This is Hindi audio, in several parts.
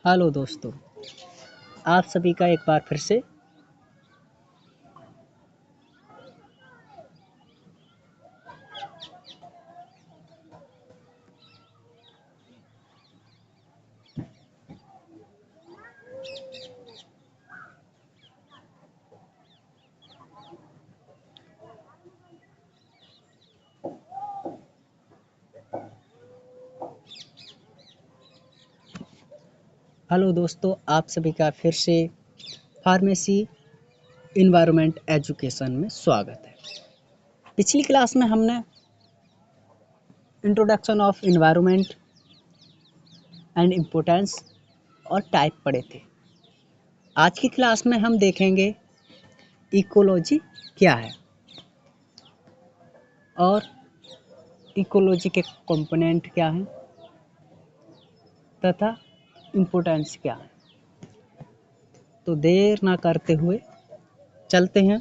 हेलो दोस्तों, आप सभी का एक बार फिर से आप सभी का फिर से फार्मेसी इन्वायरमेंट एजुकेशन में स्वागत है। पिछली क्लास में हमने introduction of environment and importance और टाइप पढ़े थे। आज की क्लास में हम देखेंगे इकोलॉजी क्या है और इकोलॉजी के कंपोनेंट क्या हैं तथा इम्पोर्टेंस क्या है। तो देर ना करते हुए चलते हैं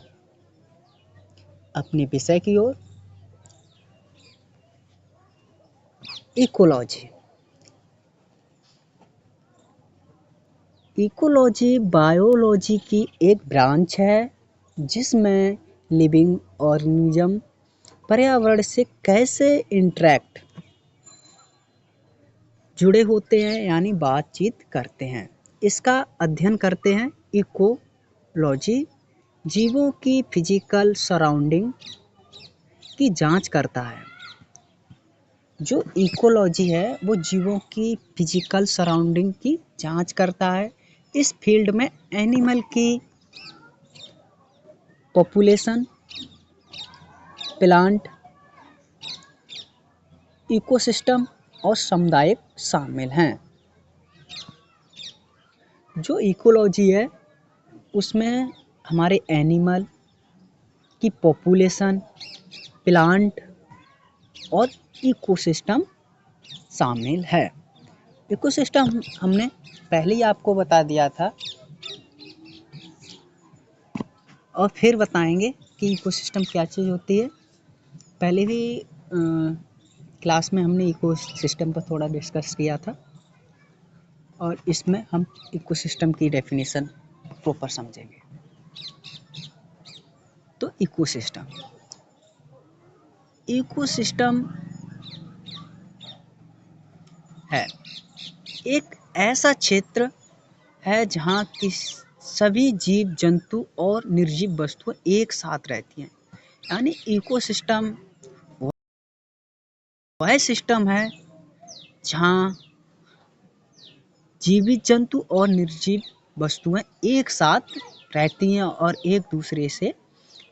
अपने विषय की ओर। इकोलॉजी इकोलॉजी बायोलॉजी की एक ब्रांच है जिसमें लिविंग ऑर्गेनिज्म पर्यावरण से कैसे इंटरेक्ट जुड़े होते हैं यानी बातचीत करते हैं, इसका अध्ययन करते हैं। इकोलॉजी जीवों की फिजिकल सराउंडिंग की जांच करता है। जो इकोलॉजी है वो जीवों की फिजिकल सराउंडिंग की जांच करता है। इस फील्ड में एनिमल की पॉपुलेशन, प्लांट, इकोसिस्टम और सामुदायिक शामिल हैं। जो इकोलॉजी है उसमें हमारे एनिमल की पॉपुलेशन, प्लांट और इकोसिस्टम शामिल है। इकोसिस्टम हमने पहले ही आपको बता दिया था और फिर बताएंगे कि इकोसिस्टम क्या चीज़ होती है। पहले भी क्लास में हमने इकोसिस्टम पर थोड़ा डिस्कस किया था और इसमें हम इकोसिस्टम की डेफिनेशन प्रॉपर समझेंगे। तो इकोसिस्टम है एक ऐसा क्षेत्र है जहाँ की सभी जीव जंतु और निर्जीव वस्तुएं एक साथ रहती हैं। यानी इकोसिस्टम वह सिस्टम है जहाँ जीवित जंतु और निर्जीव वस्तुएं एक साथ रहती हैं और एक दूसरे से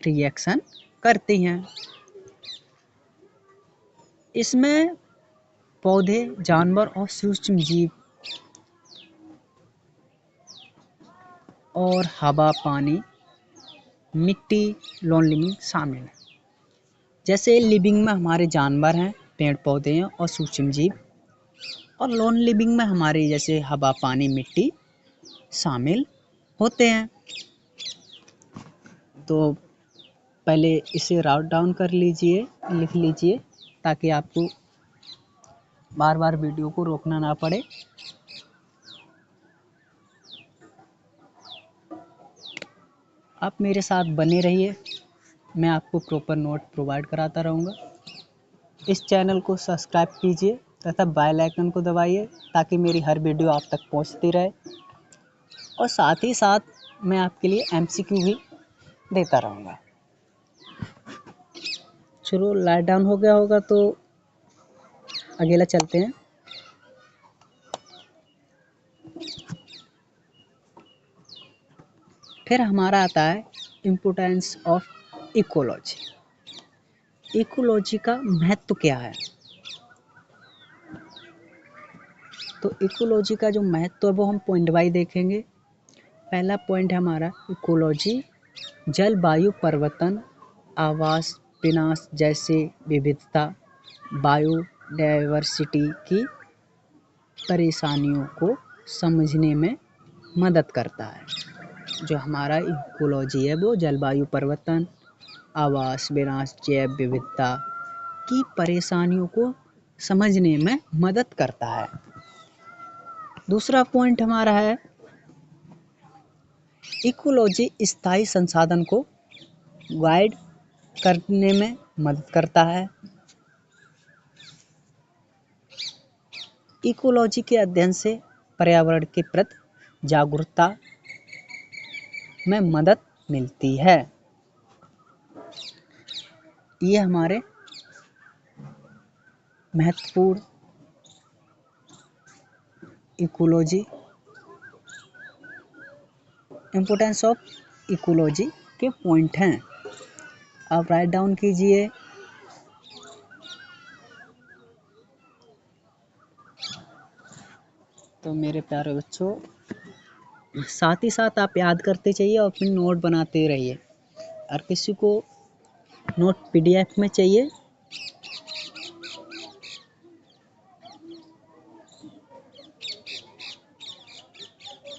रिएक्शन करती हैं। इसमें पौधे, जानवर और सूक्ष्म जीव और हवा, पानी, मिट्टी, नॉन लिविंग शामिल है। जैसे लिविंग में हमारे जानवर हैं, पेड़ पौधे हैं और सूक्ष्म जीव, और नॉन लिविंग में हमारे जैसे हवा, पानी, मिट्टी शामिल होते हैं। तो पहले इसे राउट डाउन कर लीजिए, लिख लीजिए ताकि आपको बार बार वीडियो को रोकना ना पड़े। आप मेरे साथ बने रहिए, मैं आपको प्रॉपर नोट प्रोवाइड कराता रहूँगा। इस चैनल को सब्सक्राइब कीजिए तथा बेल आइकन को दबाइए ताकि मेरी हर वीडियो आप तक पहुंचती रहे, और साथ ही साथ मैं आपके लिए MCQ भी देता रहूँगा। चलो, लाइट डाउन हो गया होगा तो अगला चलते हैं। फिर हमारा आता है इम्पोर्टेंस ऑफ इकोलॉजी। इकोलॉजी का महत्व क्या है? तो इकोलॉजी का जो महत्व है वो हम पॉइंट वाइज देखेंगे। पहला पॉइंट है हमारा इकोलॉजी जलवायु परिवर्तन, आवास विनाश जैसे विविधता, बायोडायवर्सिटी की परेशानियों को समझने में मदद करता है। जो हमारा इकोलॉजी है वो जलवायु परिवर्तन, आवास विनाश, जैव विविधता की परेशानियों को समझने में मदद करता है। दूसरा पॉइंट हमारा है इकोलॉजी स्थायी संसाधन को गाइड करने में मदद करता है। इकोलॉजी के अध्ययन से पर्यावरण के प्रति जागरूकता में मदद मिलती है। ये हमारे महत्वपूर्ण इकोलॉजी इम्पोर्टेंस ऑफ इकोलॉजी के पॉइंट हैं। आप राइट डाउन कीजिए। तो मेरे प्यारे बच्चों, साथ ही साथ आप याद करते चाहिए और अपनी नोट बनाते रहिए। और किसी को नोट पीडीएफ में चाहिए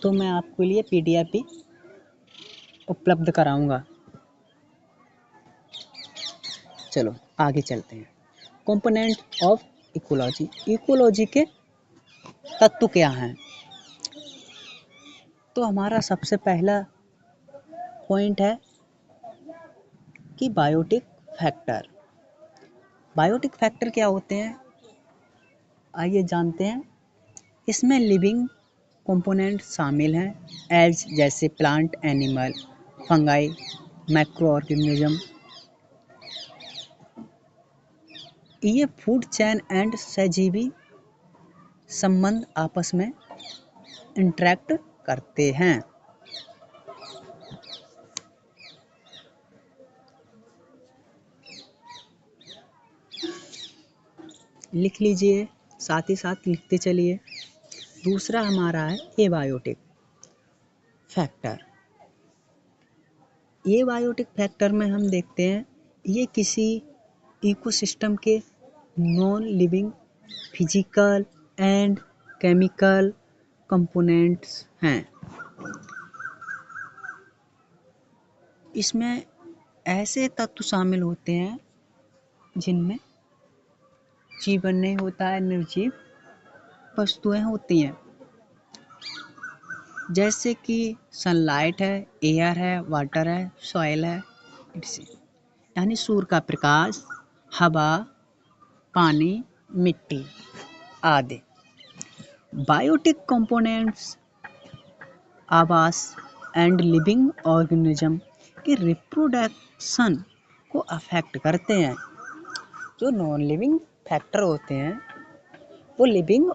तो मैं आपके लिए पीडीएफ भी उपलब्ध कराऊंगा। चलो आगे चलते हैं। Component of ecology. इकोलॉजी के तत्व क्या हैं? तो हमारा सबसे पहला पॉइंट है कि बायोटिक फैक्टर। बायोटिक फैक्टर क्या होते हैं, आइए जानते हैं। इसमें लिविंग कंपोनेंट शामिल हैं एज जैसे plant, animal, fungi, micro organism. ये फूड चेन एंड सहजीवी संबंध आपस में इंटरेक्ट करते हैं। लिख लीजिए, साथ ही साथ लिखते चलिए। दूसरा हमारा है एबायोटिक फैक्टर। ये बायोटिक फैक्टर में हम देखते हैं ये किसी इकोसिस्टम के non living physical and chemical components हैं। इसमें ऐसे तत्व शामिल होते हैं जिनमें जीवन नहीं होता है, निर्जीव वस्तुएं होती हैं, जैसे कि सनलाइट है, एयर है, वाटर है, सॉइल है, यानी सूर्य का प्रकाश, हवा, पानी, मिट्टी आदि। बायोटिक कंपोनेंट्स आवास एंड लिविंग ऑर्गेनिज्म के रिप्रोडक्शन को अफेक्ट करते हैं। जो नॉन लिविंग फैक्टर होते हैं वो लिविंग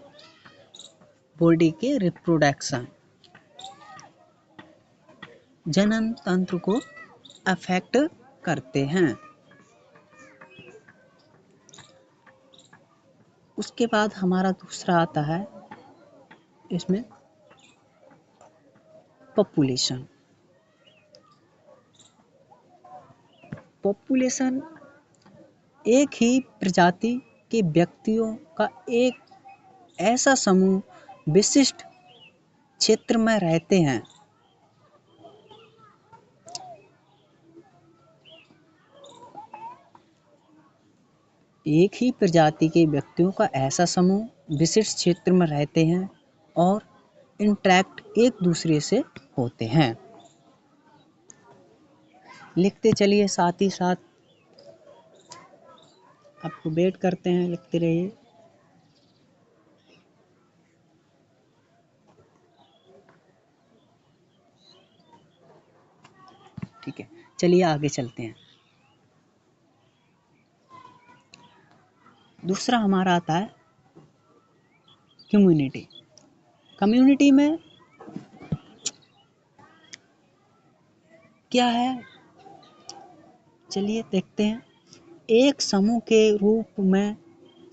बॉडी के रिप्रोडक्शन, जनन तंत्र को अफेक्ट करते हैं। उसके बाद हमारा दूसरा आता है इसमें पॉपुलेशन। पॉपुलेशन एक ही प्रजाति के व्यक्तियों का एक ऐसा समूह विशिष्ट क्षेत्र में रहते हैं। एक ही प्रजाति के व्यक्तियों का ऐसा समूह विशिष्ट क्षेत्र में रहते हैं और इंटरैक्ट एक दूसरे से होते हैं। लिखते चलिए, साथ ही साथ आपको वेट करते हैं, लिखते रहिए। ठीक है, चलिए आगे चलते हैं। दूसरा हमारा आता है कम्युनिटी। कम्युनिटी में क्या है, चलिए देखते हैं। एक समूह के रूप में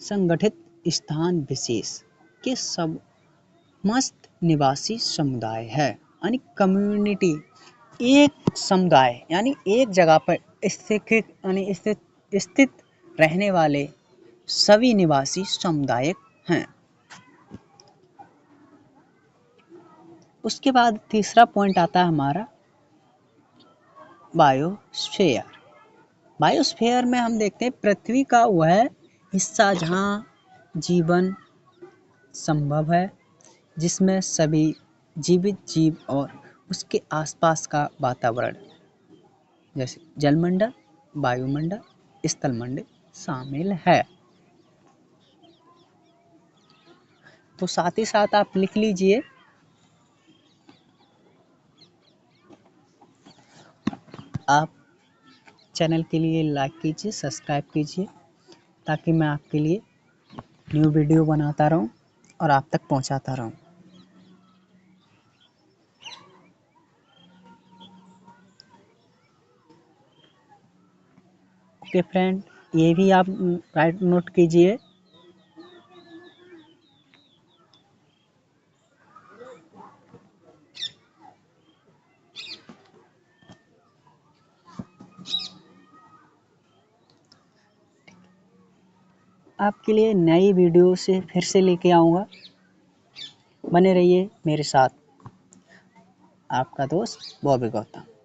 संगठित स्थान विशेष के समस्त निवासी समुदाय है। यानी कम्युनिटी एक समुदाय यानी एक जगह पर स्थित रहने वाले सभी निवासी समुदाय हैं। उसके बाद तीसरा पॉइंट आता है हमारा बायोस्फीयर। बायोस्फीयर में हम देखते हैं पृथ्वी का वह हिस्सा जहाँ जीवन संभव है। जिसमें सभी जीवित जीव और उसके आसपास का वातावरण जैसे जलमंडल, वायुमंडल, स्थलमंडल शामिल है। तो साथ ही साथ आप लिख लीजिए, आप चैनल के लिए लाइक कीजिए, सब्सक्राइब कीजिए, ताकि मैं आपके लिए न्यू वीडियो बनाता रहूं और आप तक पहुंचाता रहूं। ओके फ्रेंड, ये भी आप राइट नोट कीजिए। आपके लिए नई वीडियो से फिर से लेके आऊँगा। बने रहिए मेरे साथ। आपका दोस्त बॉबी गौतम।